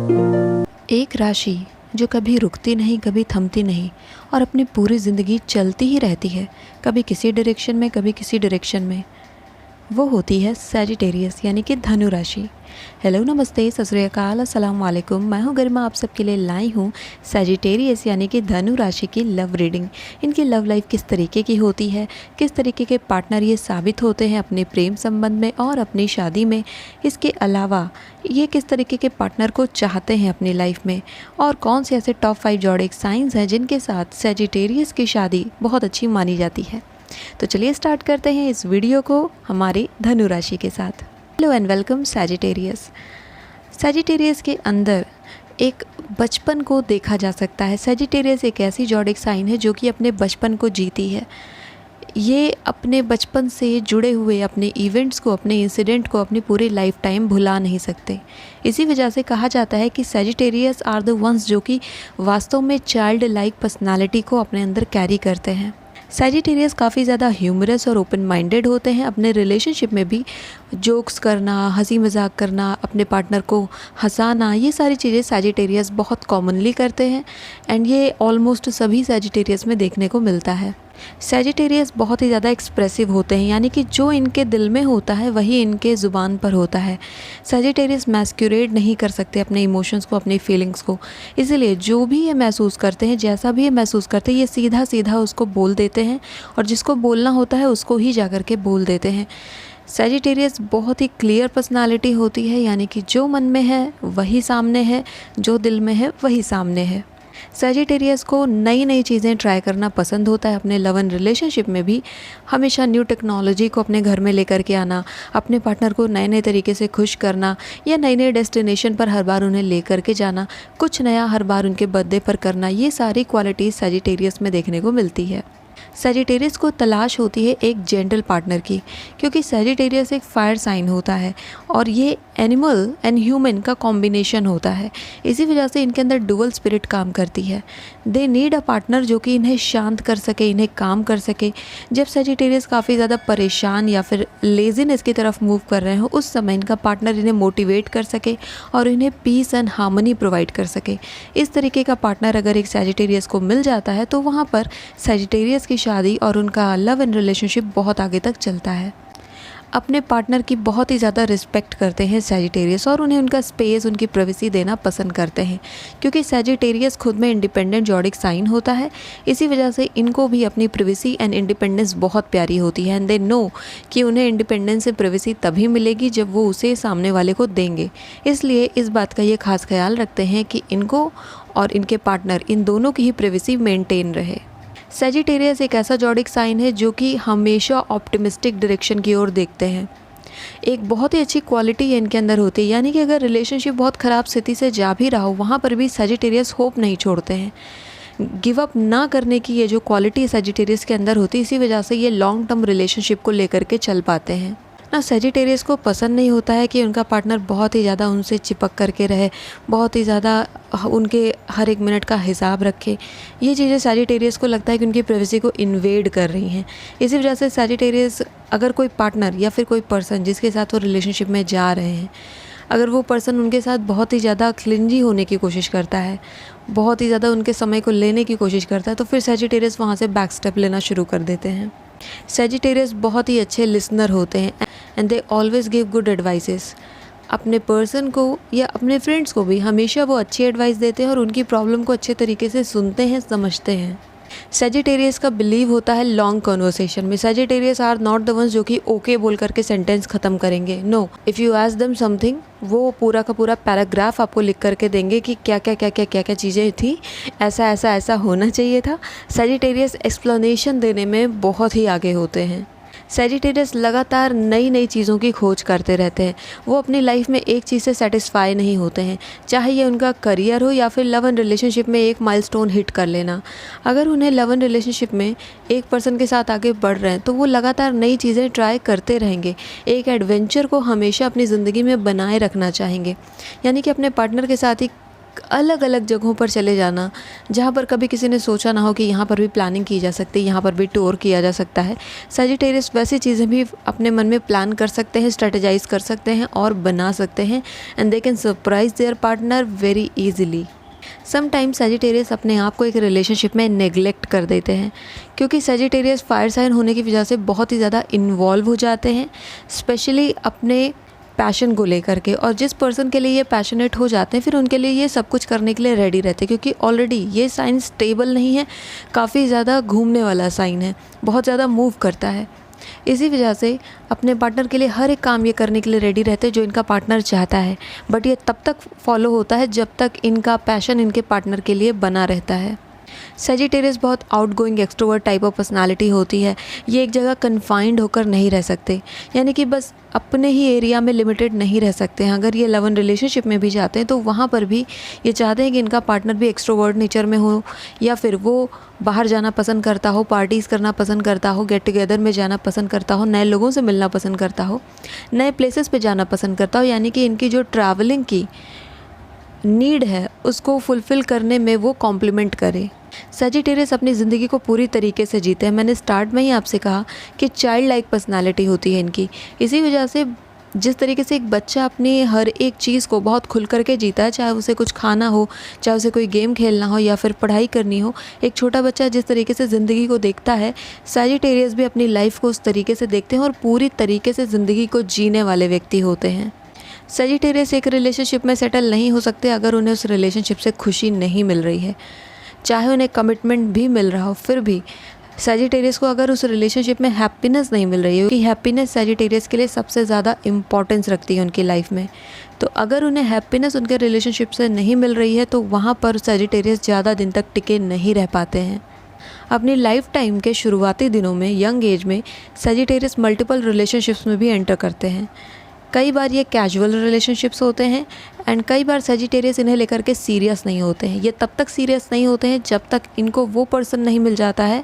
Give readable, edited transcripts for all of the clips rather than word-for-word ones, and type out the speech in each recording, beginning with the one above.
एक राशि जो कभी रुकती नहीं, कभी थमती नहीं और अपनी पूरी ज़िंदगी चलती ही रहती है, कभी किसी डायरेक्शन में, कभी किसी डायरेक्शन में, वो होती है सैजिटेरियस यानी कि धनु राशि। हेलो, नमस्ते, सत श्री अकाल, अस्सलाम वालेकुम। मैं हूँ गरिमा, आप सबके लिए लाई हूँ सैजिटेरियस यानी कि धनु राशि की लव रीडिंग। इनकी लव लाइफ किस तरीके की होती है, किस तरीके के पार्टनर ये साबित होते हैं अपने प्रेम संबंध में और अपनी शादी में, इसके अलावा ये किस तरीके के पार्टनर को चाहते हैं अपनी लाइफ में, और कौन से ऐसे टॉप 5 ज़ोडिएक साइंस हैं जिनके साथ सैजिटेरियस की शादी बहुत अच्छी मानी जाती है। तो चलिए स्टार्ट करते हैं इस वीडियो को हमारी धनु राशि के साथ। Hello and welcome Sagittarius. Sagittarius के अंदर एक बचपन को देखा जा सकता है। सैजिटेरियस एक ऐसी ज़ोडिएक साइन है जो कि अपने बचपन को जीती है। ये अपने बचपन से जुड़े हुए अपने इवेंट्स को, अपने इंसिडेंट को अपनी पूरी लाइफ टाइम भुला नहीं सकते। इसी वजह से कहा जाता है कि सैजिटेरियस आर द वंस जो कि वास्तव में चाइल्ड लाइक पर्सनालिटी को अपने अंदर कैरी करते हैं। सैजिटेरियस काफ़ी ज़्यादा ह्यूमरस और ओपन माइंडेड होते हैं। अपने रिलेशनशिप में भी जोक्स करना, हंसी मजाक करना, अपने पार्टनर को हंसाना, ये सारी चीज़ें सैजिटेरियस बहुत कॉमनली करते हैं एंड ये ऑलमोस्ट सभी सैजिटेरियस में देखने को मिलता है। सैजिटेरियस बहुत ही ज़्यादा एक्सप्रेसिव होते हैं, यानी कि जो इनके दिल में होता है वही इनके ज़ुबान पर होता है। सैजिटेरियस मैस्क्यूरेट नहीं कर सकते अपने इमोशंस को, अपनी फीलिंग्स को, इसीलिए जो भी ये महसूस करते हैं, जैसा भी ये महसूस करते हैं, ये सीधा सीधा उसको बोल देते हैं और जिसको बोलना होता है उसको ही जा कर के बोल देते हैं। सैजिटेरियस बहुत ही क्लियर पर्सनालिटी होती है, यानी कि जो मन में है वही सामने है, जो दिल में है वही सामने है। सैजिटेरियस को नई नई चीज़ें ट्राई करना पसंद होता है। अपने लव एंड रिलेशनशिप में भी हमेशा न्यू टेक्नोलॉजी को अपने घर में लेकर के आना, अपने पार्टनर को नए नए तरीके से खुश करना या नए नए डेस्टिनेशन पर हर बार उन्हें लेकर के जाना, कुछ नया हर बार उनके बर्थडे पर करना, ये सारी क्वालिटीज़ सैजिटेरियस में देखने को मिलती है। सैजिटेरियस को तलाश होती है एक जेंटल पार्टनर की, क्योंकि सैजिटेरियस एक फायर साइन होता है और ये एनिमल एंड ह्यूमन का कॉम्बिनेशन होता है। इसी वजह से इनके अंदर डुअल स्पिरिट काम करती है। दे नीड अ पार्टनर जो कि इन्हें शांत कर सके, इन्हें काम कर सके। जब सैजिटेरियस काफ़ी ज़्यादा परेशान या फिर लेजीनेस की तरफ मूव कर रहे हो, उस समय इनका पार्टनर इन्हें मोटिवेट कर सके और इन्हें पीस एंड हार्मनी प्रोवाइड कर सके। इस तरीके का पार्टनर अगर एक सैजिटेरियस को मिल जाता है तो वहाँ पर सैजिटेरियस की शादी और उनका लव एंड रिलेशनशिप बहुत आगे तक चलता है। अपने पार्टनर की बहुत ही ज़्यादा रिस्पेक्ट करते हैं सैजिटेरियस और उन्हें उनका स्पेस, उनकी प्राइवेसी देना पसंद करते हैं, क्योंकि सैजिटेरियस खुद में इंडिपेंडेंट ज़ोडिएक साइन होता है। इसी वजह से इनको भी अपनी प्राइवेसी एंड इंडिपेंडेंस बहुत प्यारी होती है एंड दे नो कि उन्हें इंडिपेंडेंस से प्राइवेसी तभी मिलेगी जब वो उसे सामने वाले को देंगे। इसलिए इस बात का ये खास ख्याल रखते हैं कि इनको और इनके पार्टनर, इन दोनों की ही प्राइवेसी मेंटेन रहे। सैजिटेरियस एक ऐसा ज़ोडिएक साइन है जो कि हमेशा ऑप्टिमिस्टिक डायरेक्शन की ओर देखते हैं। एक बहुत ही अच्छी क्वालिटी है इनके अंदर होती है, यानी कि अगर रिलेशनशिप बहुत ख़राब स्थिति से जा भी रहा हो, वहाँ पर भी सैजिटेरियस होप नहीं छोड़ते हैं। गिव अप ना करने की ये जो क्वालिटी सैजिटेरियस के अंदर होती है, इसी वजह से ये लॉन्ग टर्म रिलेशनशिप को लेकर के चल पाते हैं ना। सैजिटेरियस को पसंद नहीं होता है कि उनका पार्टनर बहुत ही ज़्यादा उनसे चिपक करके रहे, बहुत ही ज़्यादा उनके हर एक मिनट का हिसाब रखे। ये चीज़ें सैजिटेरियस को लगता है कि उनकी प्राइवेसी को इन्वेड कर रही हैं। इसी वजह से सैजिटेरियस अगर कोई पार्टनर या फिर कोई पर्सन जिसके साथ वो रिलेशनशिप में जा रहे हैं, अगर वो पर्सन उनके साथ बहुत ही ज़्यादा क्लिंजी होने की कोशिश करता है, बहुत ही ज़्यादा उनके समय को लेने की कोशिश करता है, तो फिर सैजिटेरियस वहाँ से बैक स्टेप लेना शुरू कर देते हैं। सैजिटेरियस बहुत ही अच्छे लिसनर होते हैं and they always give good advices. अपने पर्सन को या अपने फ्रेंड्स को भी हमेशा वो अच्छी एडवाइस देते हैं और उनकी प्रॉब्लम को अच्छे तरीके से सुनते हैं, समझते हैं। सैजिटेरियस का बिलीव होता है लॉन्ग कन्वर्सेशन में। Sagittarius are not the ones जो कि ओके बोल करके सेंटेंस ख़त्म करेंगे। No, if you ask them something, वो पूरा का पूरा पैराग्राफ आपको लिख करके देंगे कि क्या क्या चीज़ें थी, ऐसा ऐसा ऐसा होना चाहिए था। सैजिटेरियस एक्सप्लेनेशन देने में बहुत ही आगे होते हैं। सैजिटेरियस लगातार नई नई चीज़ों की खोज करते रहते हैं। वो अपनी लाइफ में एक चीज़ से सेटिस्फाई नहीं होते हैं, चाहे ये उनका करियर हो या फिर लव एंड रिलेशनशिप में एक माइलस्टोन हिट कर लेना। अगर उन्हें लव एंड रिलेशनशिप में एक पर्सन के साथ आगे बढ़ रहे हैं तो वो लगातार नई चीज़ें ट्राई करते रहेंगे। एक एडवेंचर को हमेशा अपनी ज़िंदगी में बनाए रखना चाहेंगे, यानी कि अपने पार्टनर के साथ ही अलग अलग जगहों पर चले जाना, जहाँ पर कभी किसी ने सोचा ना हो कि यहाँ पर भी प्लानिंग की जा सकती है, यहाँ पर भी टूर किया जा सकता है। सजिटेरियस वैसी चीज़ें भी अपने मन में प्लान कर सकते हैं, स्ट्रेटेजाइज कर सकते हैं और बना सकते हैं, and they can surprise there partner very easily. Sometimes Sagittarius अपने आप को एक रिलेशनशिप में नेग्लेक्ट कर देते हैं, क्योंकि सजिटेरियस फायर साइन होने की वजह से बहुत ही ज़्यादा इन्वॉल्व हो जाते हैं, स्पेशली अपने पैशन को लेकर के। और जिस पर्सन के लिए ये पैशनेट हो जाते हैं, फिर उनके लिए ये सब कुछ करने के लिए रेडी रहते हैं, क्योंकि ऑलरेडी ये साइन स्टेबल नहीं है, काफ़ी ज़्यादा घूमने वाला साइन है, बहुत ज़्यादा मूव करता है। इसी वजह से अपने पार्टनर के लिए हर एक काम ये करने के लिए रेडी रहते हैं जो इनका पार्टनर चाहता है, बट ये तब तक फॉलो होता है जब तक इनका पैशन इनके पार्टनर के लिए बना रहता है। सजिटेरियस बहुत outgoing extrovert type of personality होती है। ये एक जगह कन्फाइंड होकर नहीं रह सकते, यानी कि बस अपने ही एरिया में लिमिटेड नहीं रह सकते हैं। अगर ये लव एंड रिलेशनशिप में भी जाते हैं तो वहाँ पर भी ये चाहते हैं कि इनका पार्टनर भी एक्सट्रोवर्ट नेचर में हो, या फिर वो बाहर जाना पसंद करता हो, पार्टीज़ करना पसंद करता हो, गेट टुगेदर में जाना पसंद करता हो, नए लोगों से मिलना पसंद करता हो, नए प्लेसेस पे जाना पसंद करता हो, यानी कि इनकी जो ट्रैवलिंग की नीड है उसको फुलफ़िल करने में वो कॉम्प्लीमेंट करे। सजिटेरियस अपनी ज़िंदगी को पूरी तरीके से जीते हैं। मैंने स्टार्ट में ही आपसे कहा कि चाइल्ड लाइक पर्सनालिटी होती है इनकी। इसी वजह से जिस तरीके से एक बच्चा अपनी हर एक चीज़ को बहुत खुल करके जीता है, चाहे उसे कुछ खाना हो, चाहे उसे कोई गेम खेलना हो या फिर पढ़ाई करनी हो, एक छोटा बच्चा जिस तरीके से ज़िंदगी को देखता है, सजिटेरियस भी अपनी लाइफ को उस तरीके से देखते हैं और पूरी तरीके से ज़िंदगी को जीने वाले व्यक्ति होते हैं। सजिटेरियस एक रिलेशनशिप में सेटल नहीं हो सकते अगर उन्हें उस रिलेशनशिप से खुशी नहीं मिल रही है, चाहे उन्हें कमिटमेंट भी मिल रहा हो, फिर भी सजिटेरियस को अगर उस रिलेशनशिप में हैप्पीनेस नहीं मिल रही है, क्योंकि हैप्पीनेस सजिटेरियस के लिए सबसे ज़्यादा इम्पॉर्टेंस रखती है उनकी लाइफ में। तो अगर उन्हें हैप्पीनेस उनके रिलेशनशिप से नहीं मिल रही है तो वहाँ पर सजिटेरियस ज़्यादा दिन तक टिके नहीं रह पाते हैं। अपनी लाइफ टाइम के शुरुआती दिनों में, यंग एज में, सजिटेरियस मल्टीपल रिलेशनशिप्स में भी एंटर करते हैं। कई बार ये कैजुअल रिलेशनशिप्स होते हैं, एंड कई बार सजिटेरियस इन्हें लेकर के सीरियस नहीं होते हैं। ये तब तक सीरियस नहीं होते हैं जब तक इनको वो पर्सन नहीं मिल जाता है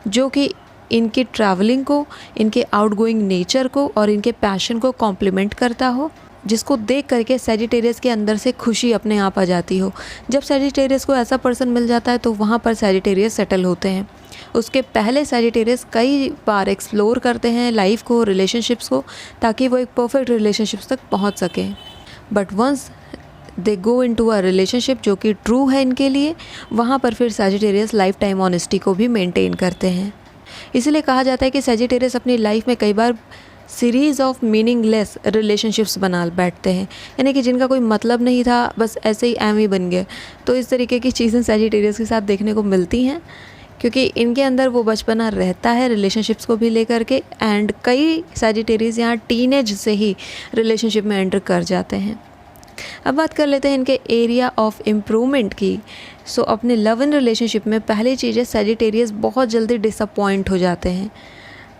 जो कि इनकी ट्रैवलिंग को, इनके आउटगोइंग नेचर को और इनके पैशन को कॉम्प्लीमेंट करता हो, जिसको देख करके सजिटेरियस के अंदर से खुशी अपने आप आ जाती हो। जब सजिटेरियस को ऐसा पर्सन मिल जाता है तो वहाँ पर सजिटेरियस सेटल होते हैं। उसके पहले सजिटेरियस कई बार एक्सप्लोर करते हैं लाइफ को, रिलेशनशिप्स को, ताकि वो एक परफेक्ट रिलेशनशिप्स तक पहुँच सकें। But once they go into a relationship जो कि ट्रू है इनके लिए, वहाँ पर फिर सजिटेरियस लाइफ टाइम ऑनेस्टी को भी मेंटेन करते हैं। इसलिए कहा जाता है कि सजिटेरियस अपनी लाइफ में कई बार सीरीज़ ऑफ मीनिंगलेस रिलेशनशिप्स बना बैठते हैं, यानी कि जिनका कोई मतलब नहीं था, बस ऐसे ही एम ही बन गए। तो इस तरीके की चीज़ें सजिटेरियस के साथ देखने को मिलती हैं, क्योंकि इनके अंदर वो बचपना रहता है रिलेशनशिप्स को भी लेकर के, एंड कई सजिटेरियस यहाँ टीनेज से ही रिलेशनशिप में एंटर कर जाते हैं। अब बात कर लेते हैं इनके एरिया ऑफ इम्प्रूवमेंट की। सो अपने लव एंड रिलेशनशिप में पहली चीज़ है, सजिटेरियस बहुत जल्दी डिसअपॉइंट हो जाते हैं,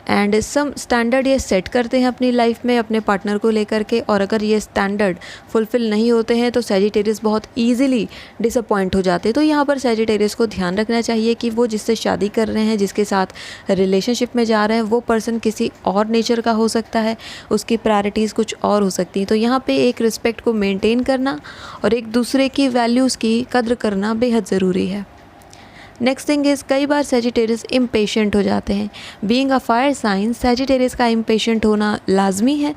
एंड सम स्टैंडर्ड ये सेट करते हैं अपनी लाइफ में अपने पार्टनर को लेकर के, और अगर ये स्टैंडर्ड फुलफ़िल नहीं होते हैं तो सजिटेरियस बहुत ईजिली डिसअपॉइंट हो जाते हैं। तो यहाँ पर सजिटेरियस को ध्यान रखना चाहिए कि वो जिससे शादी कर रहे हैं, जिसके साथ रिलेशनशिप में जा रहे हैं, वो पर्सन किसी और नेचर का हो सकता है, उसकी प्रायोरिटीज़ कुछ और हो सकती हैं। तो यहाँ पर एक रिस्पेक्ट को मेनटेन करना और एक दूसरे की वैल्यूज़ की कद्र करना बेहद ज़रूरी है। नेक्स्ट थिंग इज़, कई बार सजिटेरियस इम्पेशेंट हो जाते हैं। Being a fire sign, Sagittarius का इम्पेशेंट होना लाजमी है।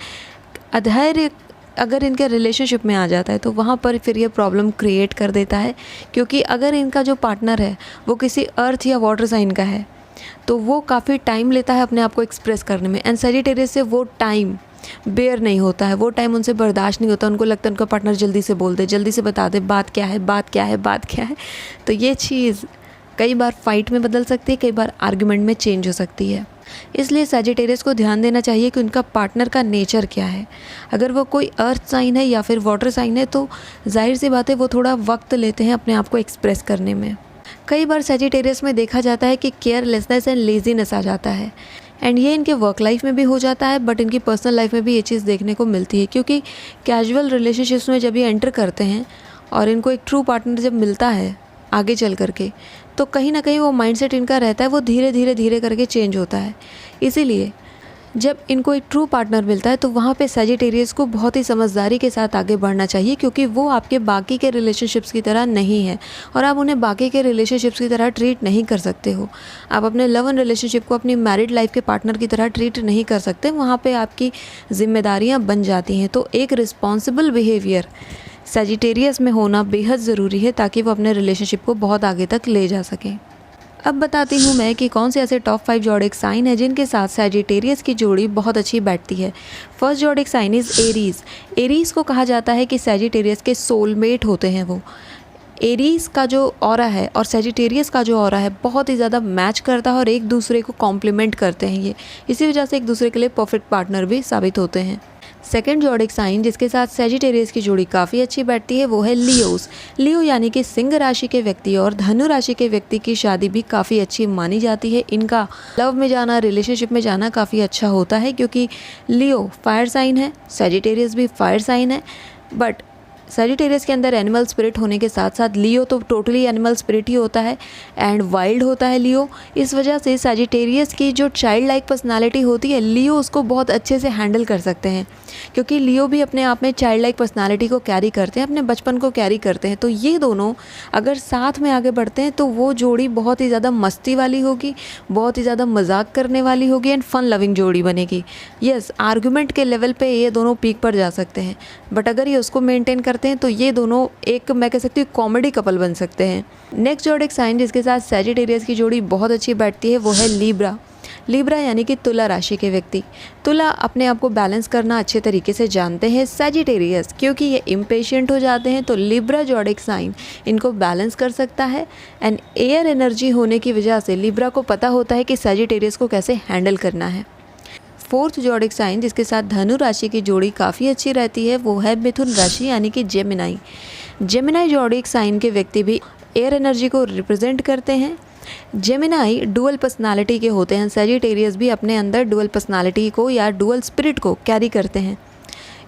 अधैर्य अगर इनके रिलेशनशिप में आ जाता है तो वहाँ पर फिर ये प्रॉब्लम क्रिएट कर देता है, क्योंकि अगर इनका जो पार्टनर है वो किसी अर्थ या वाटर साइन का है तो वो काफ़ी टाइम लेता है अपने आप को एक्सप्रेस करने में, एंड सजिटेरियस से वो टाइम बेयर नहीं होता है, वो टाइम उनसे बर्दाश्त नहीं होता। उनको लगता है उनका पार्टनर जल्दी से बोल दे, जल्दी से बता दे बात क्या है, बात क्या है, बात क्या है। तो ये चीज़ कई बार फाइट में बदल सकती है, कई बार आर्गुमेंट में चेंज हो सकती है। इसलिए सजिटेरियस को ध्यान देना चाहिए कि उनका पार्टनर का नेचर क्या है। अगर वो कोई अर्थ साइन है या फिर वाटर साइन है तो जाहिर सी बात है वो थोड़ा वक्त लेते हैं अपने आप को एक्सप्रेस करने में। कई बार सजिटेरियस में देखा जाता है कि केयरलेसनेस एंड लेजीनेस आ जाता है, एंड ये इनके वर्क लाइफ में भी हो जाता है, बट इनकी पर्सनल लाइफ में भी ये चीज़ देखने को मिलती है, क्योंकि कैजुअल रिलेशनशिप्स में जब ये एंटर करते हैं और इनको एक ट्रू पार्टनर जब मिलता है आगे चल करके, तो कहीं ना कहीं वो माइंडसेट इनका रहता है वो धीरे धीरे करके चेंज होता है। इसीलिए जब इनको एक ट्रू पार्टनर मिलता है तो वहाँ पे सजिटेरियस को बहुत ही समझदारी के साथ आगे बढ़ना चाहिए, क्योंकि वो आपके बाकी के रिलेशनशिप्स की तरह नहीं है और आप उन्हें बाकी के रिलेशनशिप्स की तरह ट्रीट नहीं कर सकते हो। आप अपने लव एंड रिलेशनशिप को अपनी मैरिड लाइफ के पार्टनर की तरह ट्रीट नहीं कर सकते, वहाँ पर आपकी जिम्मेदारियाँ बन जाती हैं। तो एक रिस्पॉन्सिबल बिहेवियर सजिटेरियस में होना बेहद ज़रूरी है ताकि वो अपने रिलेशनशिप को बहुत आगे तक ले जा सकें। अब बताती हूँ मैं कि कौन से ऐसे टॉप 5 ज़ोडिएक साइन है जिनके साथ सजिटेरियस की जोड़ी बहुत अच्छी बैठती है। First zodiac sign is Aries. Aries को कहा जाता है कि सजिटेरियस के सोलमेट होते हैं वो। एरीज़ का जो ऑरा है और सजिटेरियस का जो ऑरा है बहुत ही ज़्यादा मैच करता है और एक दूसरे को कॉम्प्लीमेंट करते हैं ये, इसी वजह से एक दूसरे के लिए परफेक्ट पार्टनर भी साबित होते हैं। सेकेंड ज़ोडिएक साइन जिसके साथ सजिटेरियस की जोड़ी काफ़ी अच्छी बैठती है वो है लियोस। लियो यानी कि सिंह राशि के व्यक्ति और धनु राशि के व्यक्ति की शादी भी काफ़ी अच्छी मानी जाती है। इनका लव में जाना, रिलेशनशिप में जाना काफ़ी अच्छा होता है, क्योंकि लियो फायर साइन है, सजिटेरियस भी फायर साइन है। बट सजिटेरियस के अंदर एनिमल स्पिरिट होने के साथ साथ लियो तो टोटली एनिमल स्पिरिट ही होता है एंड वाइल्ड होता है लियो। इस वजह से सजिटेरियस की जो चाइल्ड लाइक पर्सनालिटी होती है लियो उसको बहुत अच्छे से हैंडल कर सकते हैं, क्योंकि लियो भी अपने आप में चाइल्ड लाइक पर्सनालिटी को कैरी करते हैं, अपने बचपन को कैरी करते हैं। तो ये दोनों अगर साथ में आगे बढ़ते हैं तो वो जोड़ी बहुत ही ज़्यादा मस्ती वाली होगी, बहुत ही ज़्यादा मजाक करने वाली होगी एंड फन लविंग जोड़ी बनेगी। यस, आर्गूमेंट के लेवल पे ये दोनों पीक पर जा सकते हैं, बट अगर ये उसको मेंटेन करते हैं तो ये दोनों एक, मैं कह सकती हूँ, कॉमेडी कपल बन सकते हैं। नेक्स्ट ज़ोडिएक साइन जिसके साथ सजिटेरियस की जोड़ी बहुत अच्छी बैठती है वो है लीब्रा। लीब्रा यानी कि तुला राशि के व्यक्ति। तुला अपने आप को बैलेंस करना अच्छे तरीके से जानते हैं। सजिटेरियस क्योंकि ये इम्पेशेंट हो जाते हैं तो लीब्रा ज़ोडिएक साइन इनको बैलेंस कर सकता है एंड एयर एनर्जी होने की वजह से लीब्रा को पता होता है कि सजिटेरियस को कैसे हैंडल करना है। फोर्थ ज़ोडिएक साइन जिसके साथ धनु राशि की जोड़ी काफ़ी अच्छी रहती है वो है मिथुन राशि यानी कि जेमिनाई। जेमिनाई ज़ोडिएक साइन के व्यक्ति भी एयर एनर्जी को रिप्रेजेंट करते हैं। जेमिनाई डुअल पर्सनालिटी के होते हैं। सजिटेरियस भी अपने अंदर डुअल पर्सनालिटी को या डुअल स्पिरिट को कैरी करते हैं।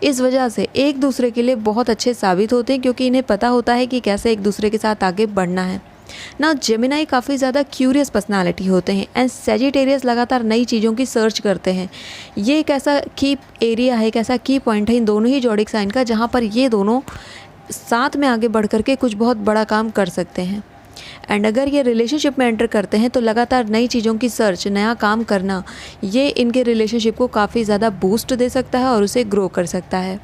इस वजह से एक दूसरे के लिए बहुत अच्छे साबित होते हैं, क्योंकि इन्हें पता होता है कि कैसे एक दूसरे के साथ आगे बढ़ना है ना। जेमिनाई काफ़ी ज़्यादा क्यूरियस पर्सनालिटी होते हैं एंड सजिटेरियस लगातार नई चीज़ों की सर्च करते हैं। ये एक ऐसा की एरिया है, एक ऐसा की पॉइंट है इन दोनों ही ज़ोडिएक साइन का जहाँ पर ये दोनों साथ में आगे बढ़ करके कुछ बहुत बड़ा काम कर सकते हैं। एंड अगर ये रिलेशनशिप में एंटर करते हैं तो लगातार नई चीज़ों की सर्च, नया काम करना, ये इनके रिलेशनशिप को काफ़ी ज़्यादा बूस्ट दे सकता है और उसे ग्रो कर सकता है।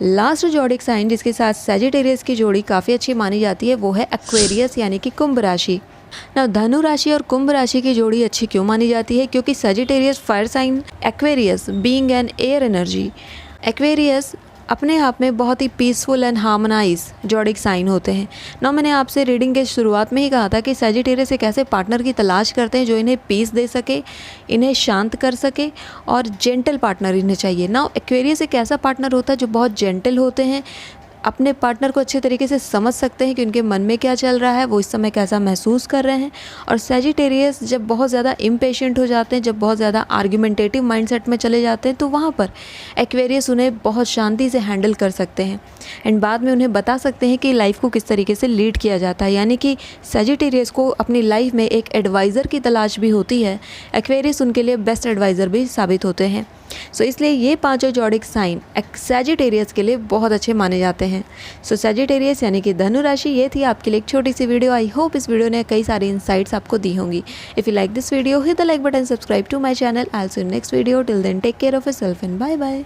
लास्ट ज़ोडिएक साइन जिसके साथ सजिटेरियस की जोड़ी काफ़ी अच्छी मानी जाती है वो है एक्वेरियस यानी कि कुंभ राशि। ना धनु राशि और कुंभ राशि की जोड़ी अच्छी क्यों मानी जाती है? क्योंकि Sagittarius fire sign, Aquarius being an air energy. Aquarius अपने आप में बहुत ही peaceful and harmonise zodiac sign होते हैं ना। मैंने आपसे रीडिंग के शुरुआत में ही कहा था कि सजिटेरियस एक ऐसे पार्टनर की तलाश करते हैं जो इन्हें पीस दे सके, इन्हें शांत कर सके और जेंटल पार्टनर इन्हें चाहिए ना। एक्वेरियस एक ऐसा पार्टनर होता है जो बहुत जेंटल होते हैं, अपने पार्टनर को अच्छे तरीके से समझ सकते हैं कि उनके मन में क्या चल रहा है, वो इस समय कैसा महसूस कर रहे हैं। और सजिटेरियस जब बहुत ज़्यादा इम्पेशेंट हो जाते हैं, जब बहुत ज़्यादा आर्ग्यूमेंटेटिव माइंडसेट में चले जाते हैं, तो वहाँ पर एक्वेरियस उन्हें बहुत शांति से हैंडल कर सकते हैं एंड बाद में उन्हें बता सकते हैं कि लाइफ को किस तरीके से लीड किया जाता है। यानी कि सजिटेरियस को अपनी लाइफ में एक एडवाइज़र की तलाश भी होती है, एक्वेरियस उनके लिए बेस्ट एडवाइज़र भी साबित होते हैं। सो इसलिए ये पांचों ज़ोडिएक साइन सजिटेरियस के लिए बहुत अच्छे माने जाते हैं। सो सजिटेरियस यानी कि धनु राशि, ये थी आपके लिए एक छोटी सी वीडियो। आई होप इस वीडियो ने कई सारी इंसाइट्स आपको दी होंगी। If you like this video, hit the like button, subscribe to my channel. I will see you next video. Till then take care of yourself and bye bye.